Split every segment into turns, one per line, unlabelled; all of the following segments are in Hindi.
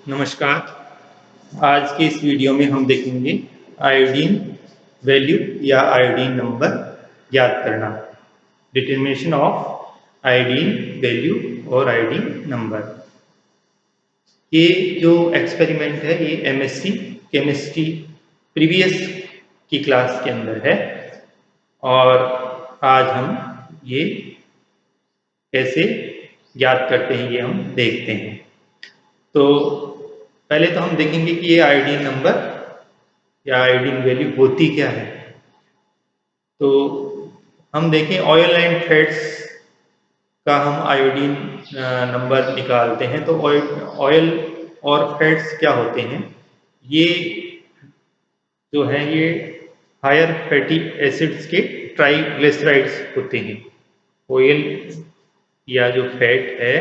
नमस्कार। आज के इस वीडियो में हम देखेंगे आयोडीन वैल्यू या आयोडीन नंबर ज्ञात करना, डिटर्मिनेशन ऑफ आयोडीन वैल्यू और आयोडीन नंबर। ये जो एक्सपेरिमेंट है ये एमएससी केमिस्ट्री प्रीवियस की क्लास के अंदर है और आज हम ये कैसे ज्ञात करते हैं ये हम देखते हैं। तो पहले तो हम देखेंगे कि ये आयोडीन नंबर या आयोडीन वैल्यू होती क्या है। तो हम देखें ऑयल एंड फैट्स का हम आयोडीन नंबर निकालते हैं। तो ऑयल और फैट्स क्या होते हैं, ये जो है ये हायर फैटी एसिड्स के ट्राइग्लिसराइड्स होते हैं। ऑयल या जो फैट है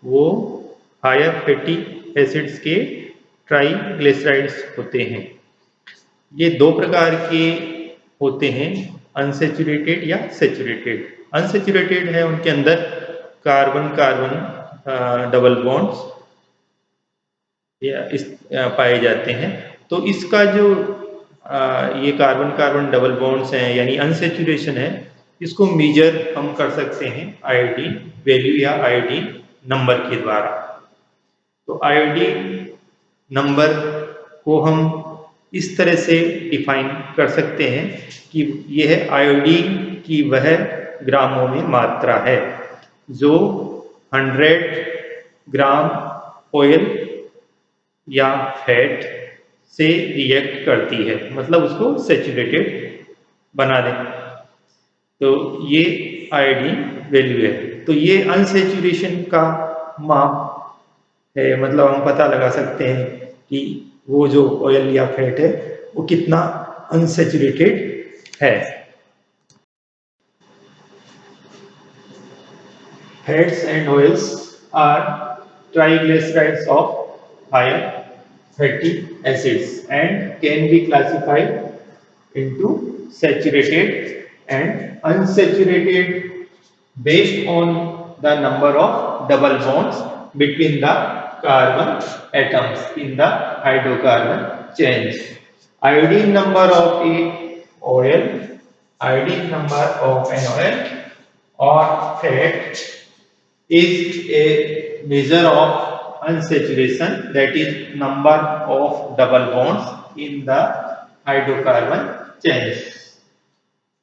वो हायर फैटी एसिड्स के ट्राइग्लिसराइड्स होते हैं। ये दो प्रकार के होते हैं, अनसेचुरेटेड या सेचुरेटेड। अनसेचुरेटेड है उनके अंदर कार्बन कार्बन डबल बॉन्ड्स या पाए जाते हैं। तो इसका जो ये कार्बन कार्बन डबल बॉन्ड्स हैं यानी अनसेचुरेशन है, इसको मेजर हम कर सकते हैं आयोडीन वैल्यू या आयोडीन नंबर के द्वारा। तो आयोडीन नंबर को हम इस तरह से डिफाइन कर सकते हैं कि यह आयोडीन की वह ग्रामों में मात्रा है जो 100 ग्राम ऑयल या फैट से रिएक्ट करती है, मतलब उसको सेचुरेटेड बना दें। तो ये आयोडीन वैल्यू है। तो ये अनसेचुरेशन का माप है, मतलब हम पता लगा सकते हैं कि वो जो ऑयल या फैट है वो कितना अनसेचुरेटेड है। Fats and oils are triglycerides of higher fatty acids and can be classified into saturated and unsaturated based on the number of double bonds between the carbon atoms in the hydrocarbon chains. Iodine number of a oil, iodine number of an oil or fat is a measure of unsaturation, that is number of double bonds in the hydrocarbon chains.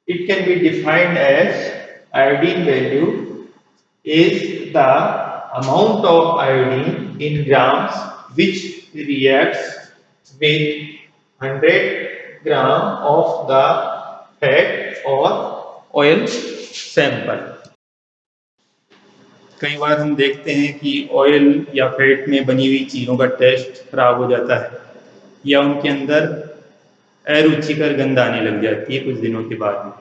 It can be defined as iodine value is the amount of iodine in grams which reacts with 100 gram of the fat or oil sample. कई बार हम देखते हैं कि ऑयल या फैट में बनी हुई चीज़ों का टेस्ट खराब हो जाता है या उनके अंदर अरुचिकर गंध आने लग जाती है कुछ दिनों के बाद में।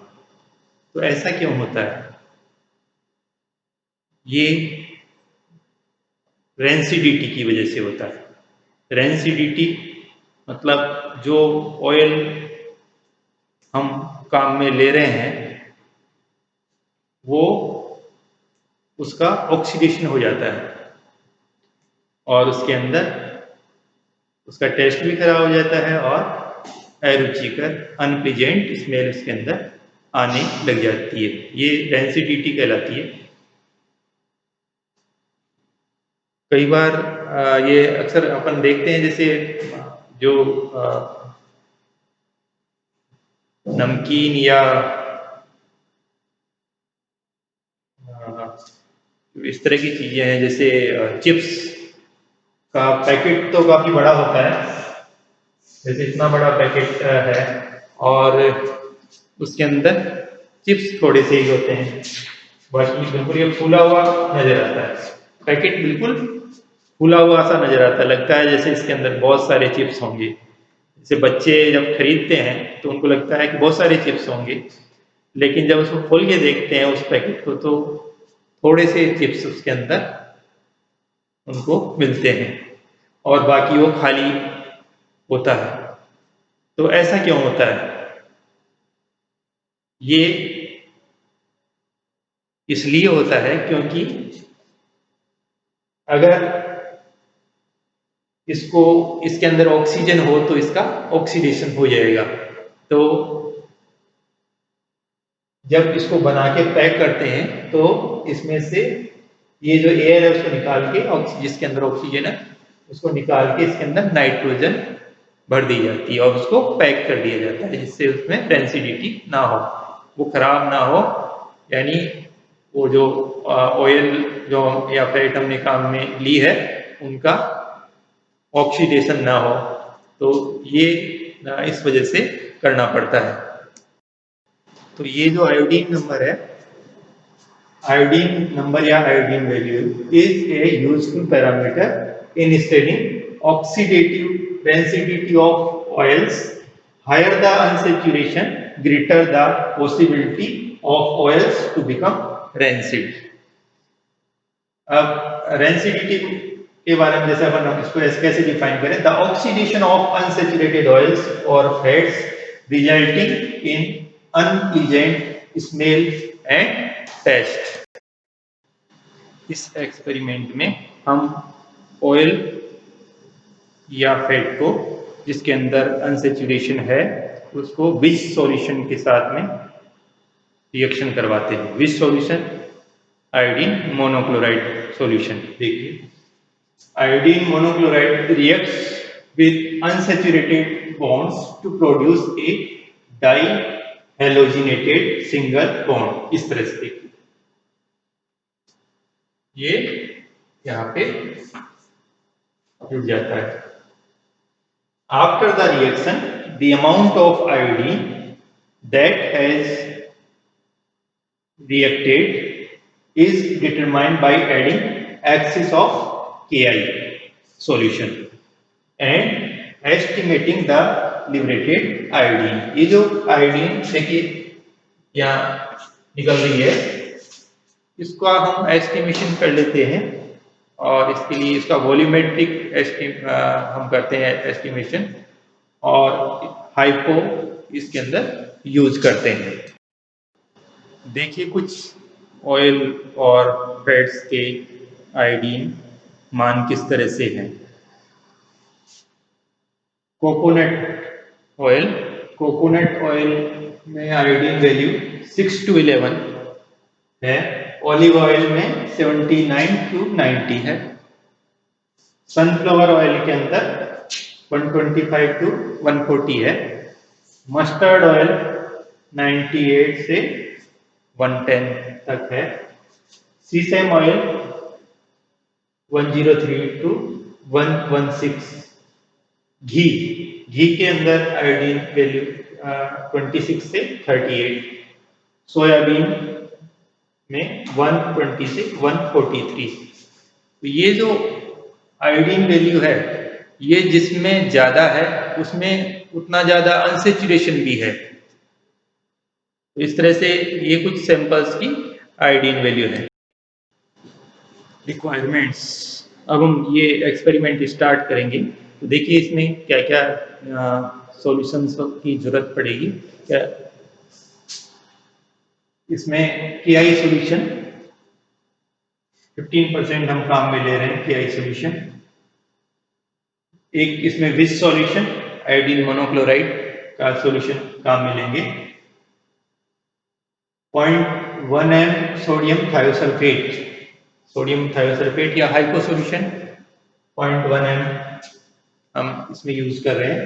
तो ऐसा क्यों होता है? ये रेंसिडिटी की वजह से होता है। रेंसिडिटी मतलब जो ऑयल हम काम में ले रहे हैं वो उसका ऑक्सीडेशन हो जाता है और उसके अंदर उसका टेस्ट भी खराब हो जाता है और अरुचिकर अनप्लीजेंट स्मेल उसके अंदर आने लग जाती है। ये डेंसिटी कहलाती है। कई बार ये अक्सर अपन देखते हैं, जैसे जो नमकीन या इस तरह की चीजें हैं, जैसे चिप्स का पैकेट तो काफी बड़ा होता है, जैसे इतना बड़ा पैकेट है और उसके अंदर चिप्स थोड़े से ही होते हैं, बाकी बिल्कुल ये फूला हुआ नजर आता है। पैकेट बिल्कुल फूला हुआ सा नजर आता है, लगता है जैसे इसके अंदर बहुत सारे चिप्स होंगे। जैसे बच्चे जब खरीदते हैं तो उनको लगता है कि बहुत सारे चिप्स होंगे, लेकिन जब उसको खोल के देखते हैं उस पैकेट को तो थोड़े से चिप्स उसके अंदर उनको मिलते हैं और बाकी वो खाली होता है। तो ऐसा क्यों होता है? ये इसलिए होता है क्योंकि अगर इसको इसके अंदर ऑक्सीजन हो तो इसका ऑक्सीडेशन हो जाएगा। तो जब इसको बना के पैक करते हैं तो इसमें से ये जो एयर है उसको निकाल के, जिसके अंदर ऑक्सीजन है उसको निकाल के इसके अंदर नाइट्रोजन भर दी जाती है और उसको पैक कर दिया जाता है, जिससे उसमें रेंसिडिटी ना हो, वो खराब ना हो, यानी वो जो ऑयल जो या फैट हमने काम में ली है उनका ऑक्सीडेशन ना हो। तो ये इस वजह से करना पड़ता है। तो ये जो आयोडीन नंबर है, आयोडीन नंबर या iodine value is a useful parameter in studying oxidative rancidity of oils. Higher the unsaturation greater the possibility of oils to become rancid. अब रेंसिडिटी के बारे में जैसे अपन इसको कैसे डिफाइन करें, the oxidation of unsaturated oils और fats resulting in unpleasant smell and taste. इस एक्सपेरिमेंट में हम ऑयल या फैट को जिसके अंदर अनसैचुरेशन है उसको विच सॉल्यूशन के साथ में रिएक्शन करवाते हैं। Which solution? Iodine monochloride solution. देखिए, iodine monochloride reacts with unsaturated bonds to produce a dihalogenated single bond। इस तरह से देखिए, ये यहाँ पे जुड़ जाता है। After the reaction, the amount of iodine that has reacted is determined by adding axis of Ki solution and estimating the liberated iodine। ये जो आयोडीन देखिए यहाँ निकल रही है, इसका हम एस्टिमेशन कर लेते हैं और इसके लिए इसका वॉल्यूमेट्रिक हम करते हैं एस्टिमेशन और हाइपो इसके अंदर यूज करते हैं। देखिए कुछ ऑयल और फैट्स के आयोडीन मान किस तरह से हैं। कोकोनट ऑयल में आयोडीन वैल्यू 6 to 11 है। ऑलिव ऑयल में 79 to 90 है। सनफ्लावर ऑयल के अंदर 125 to 140 है। मस्टर्ड ऑयल 98 से 110 तक है। सीसम ऑयल 103 to 116। घी के अंदर आयोडीन वैल्यू 26 से 38। सोयाबीन में 120 से 143। तो ये जो आयोडीन वैल्यू है, ये जिसमें ज्यादा है उसमें उतना ज्यादा अनसेचुरेशन भी है। तो इस तरह से ये कुछ सैंपल्स की आयोडीन वैल्यू है। रिक्वायरमेंट्स, अब हम ये एक्सपेरिमेंट स्टार्ट करेंगे। तो देखिए इसमें क्या क्या सॉल्यूशंस की जरूरत पड़ेगी। क्या इसमें KI सॉल्यूशन 15% हम काम में ले रहे हैं। KI सॉल्यूशन एक, इसमें विच सॉल्यूशन आयोडीन मोनोक्लोराइड का सॉल्यूशन काम में लेंगे। 0.1 m सोडियम थायोसल्फेट या हाइपो सॉल्यूशन 0.1 m हम इसमें यूज कर रहे हैं।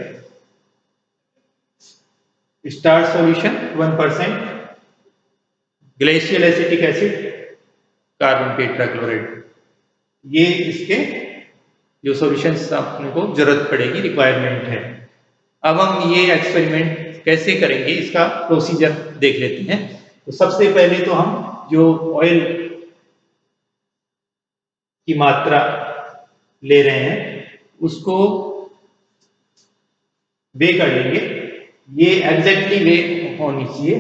Starch solution 1%, glacial acetic acid, carbon tetrachloride. ये इसके जो सॉल्यूशंस अपने को जरूरत पड़ेगी, रिक्वायरमेंट है। अब हम ये एक्सपेरिमेंट कैसे करेंगे इसका प्रोसीजर देख लेते हैं। तो सबसे पहले तो हम जो ऑयल की मात्रा ले रहे हैं उसको वे कर लेंगे। ये एग्जैक्टली वे होनी चाहिए।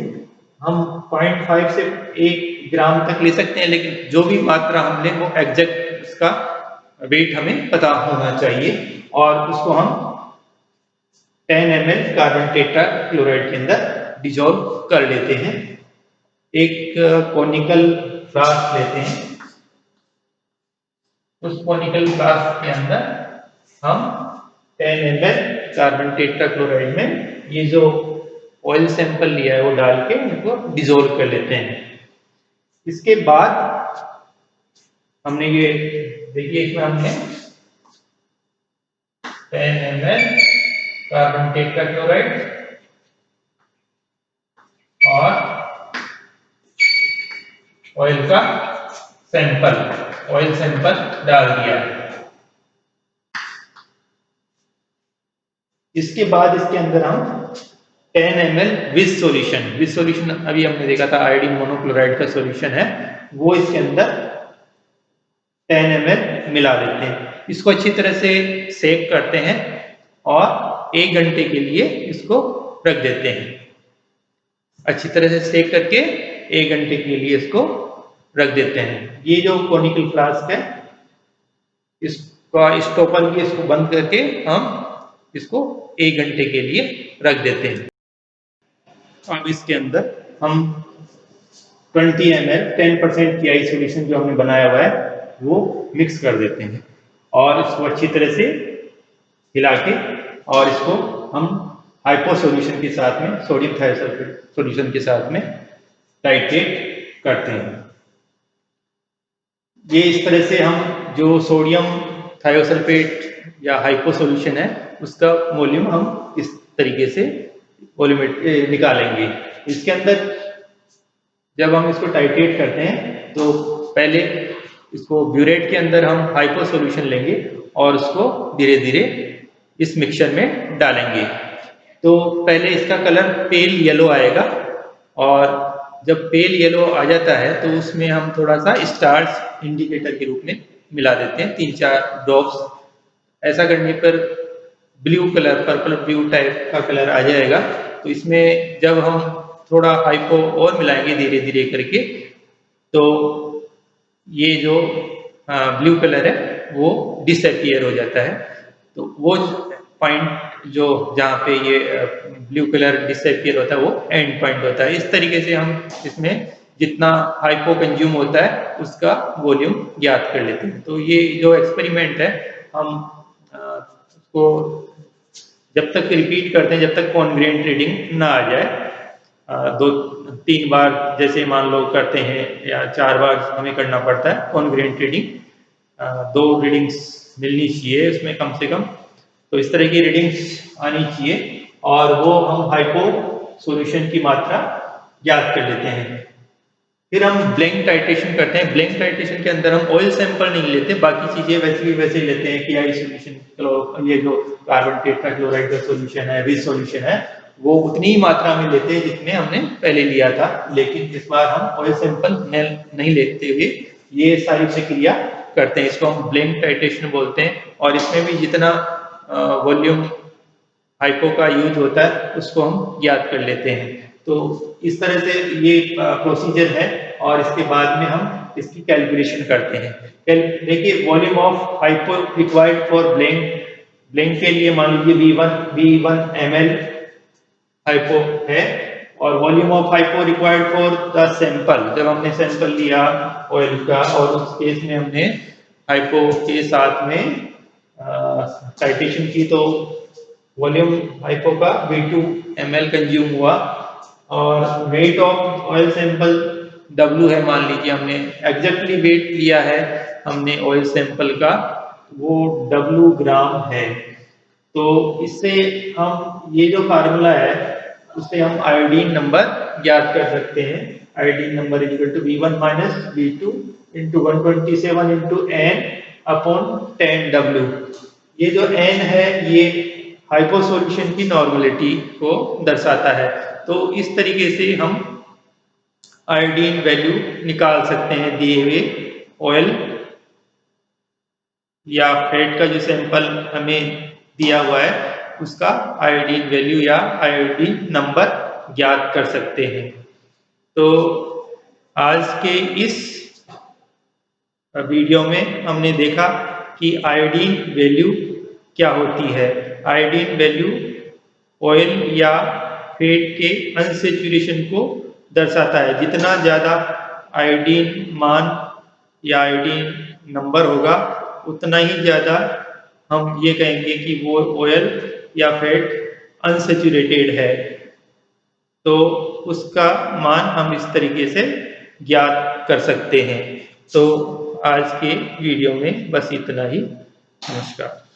हम 0.5 से 1 ग्राम तक ले सकते हैं, लेकिन जो भी मात्रा हम लें वो एग्जैक्ट उसका वेट हमें पता होना चाहिए। और उसको हम 10 ml कार्बन टेट्राक्लोराइड के अंदर डिजोल्व कर लेते हैं। एक कॉनिकल फ्लास्क लेते हैं, उस कॉनिकल फ्लास्क के अंदर हम 10 ml कार्बन टेट्राक्लोराइड में ये जो ऑयल सैंपल लिया है वो डाल के इनको डिजोल्व कर लेते हैं। इसके बाद हमने ये देखिए इसमें हमने 10 ml कार्बन टेट्राक्लोराइड और ऑयल सैंपल डाल दिया। इसके बाद इसके अंदर हम 10 ml विज सॉल्यूशन अभी हमने देखा था आयोडीन मोनोक्लोराइड का सॉल्यूशन है, वो इसके अंदर 10 ml मिला देते हैं। इसको अच्छी तरह से सेक करते हैं और 1 घंटे के लिए इसको रख देते हैं। अच्छी तरह से सेक करके 1 घंटे के लिए इसको रख देते हैं। ये जो कॉनिकल फ्लास्क है इसका स्टॉपर भी इसको बंद करके हम इसको 1 घंटे के लिए रख देते हैं। अब इसके अंदर हम 20 ml 10% की सॉल्यूशन जो हमने बनाया हुआ है वो मिक्स कर देते हैं और इसको अच्छी तरह से हिला के और इसको हम हाइपो सॉल्यूशन के साथ में सोडियम थायोसल्फेट सॉल्यूशन के साथ में टाइट्रेट करते हैं। ये इस तरह से हम जो सोडियम थायोसल्फेट या हाइपो सॉल्यूशन है उसका वॉल्यूम हम इस तरीके से वॉल्यूमेट्री निकालेंगे। इसके अंदर जब हम इसको टाइट्रेट करते हैं तो पहले इसको ब्यूरेट के अंदर हम हाइपो सॉल्यूशन लेंगे और उसको धीरे धीरे इस मिक्सचर में डालेंगे। तो पहले इसका कलर पेल येलो आएगा और जब पेल येलो आ जाता है तो उसमें हम थोड़ा सा स्टार्च इंडिकेटर के रूप में मिला देते हैं 3-4 ड्रॉप्स। ऐसा करने पर blue colour purple blue type का कलर आ जाएगा। तो इसमें जब हम थोड़ा हाइपो और मिलाएंगे धीरे धीरे करके तो ये जो ब्लू कलर है वो डिसअपियर हो जाता है। तो वो पॉइंट जो जहाँ पे ये ब्लू कलर डिसअपियर होता है वो एंड पॉइंट होता है। इस तरीके से हम इसमें जितना हाइपो कंज्यूम होता है उसका वॉल्यूम ज्ञात कर लेते हैं। तो ये जो एक्सपेरिमेंट है हम उसको जब तक रिपीट करते हैं जब तक कॉन्ग्रेंट रीडिंग ना आ जाए, 2-3 बार जैसे मान लो करते हैं या 4 बार हमें करना पड़ता है कॉन्ग्रेंट रीडिंग। 2 रीडिंग्स मिलनी चाहिए उसमें कम से कम। तो इस तरह की रीडिंग्स आनी चाहिए और वो हम हाइपो सॉल्यूशन की मात्रा ज्ञात कर लेते हैं। फिर हम ब्लैंक टाइट्रेशन करते हैं। ब्लैंक टाइट्रेशन के अंदर हम ऑयल सैंपल नहीं लेते, बाकी चीजें वैसे लेते हैं कि आई सॉल्यूशन ये जो कार्बन टेट्राक्लोराइड का सॉल्यूशन है विज सॉल्यूशन है वो उतनी ही मात्रा में लेते हैं जितने हमने पहले लिया था। लेकिन इस बार हम ऑयल सैंपल नहीं लेते हुए ये सारी प्रक्रिया करते हैं। इसको हम ब्लैंक टाइट्रेशन बोलते हैं और इसमें भी जितना वॉल्यूम हाइपो का यूज होता है उसको हम याद कर लेते हैं। तो इस तरह से ये प्रोसीजर है और इसके बाद में हम इसकी कैलकुलेशन करते हैं। देखिए volume of hypo required for blank के लिए मान लीजिए V1 ml हाइपो है और volume of hypo required for the sample, जब हमने सैंपल लिया ऑयल का और उस केस में हमने हाइपो के साथ में टाइट्रेशन की तो वॉल्यूम हाइपो का V2 ml कंज्यूम हुआ और weight of oil sample W है। मान लीजिए हमने एग्जैक्टली वेट लिया है हमने ऑयल सैंपल का, वो W ग्राम है। तो इससे हम ये जो फार्मूला है उससे हम आयोडीन नंबर ज्ञात कर सकते हैं। Iodine number is equal to V1 minus V2 into 127 into N upon 10W। ये जो N है ये हाइपो सॉल्यूशन की नॉर्मलिटी को दर्शाता है। तो इस तरीके से हम आयोडीन वैल्यू निकाल सकते हैं दिए हुए ऑयल या फैट का जो सैंपल हमें दिया हुआ है उसका आयोडीन वैल्यू या आयोडीन नंबर ज्ञात कर सकते हैं। तो आज के इस वीडियो में हमने देखा कि आयोडीन वैल्यू क्या होती है। आयोडीन वैल्यू ऑयल या फैट के अनसैचुरेशन को दर्शाता है। जितना ज़्यादा आयोडीन मान या आयोडीन नंबर होगा उतना ही ज़्यादा हम ये कहेंगे कि वो ऑयल या फैट अनसैचुरेटेड है, तो उसका मान हम इस तरीके से ज्ञात कर सकते हैं। तो आज के वीडियो में बस इतना ही। नमस्कार।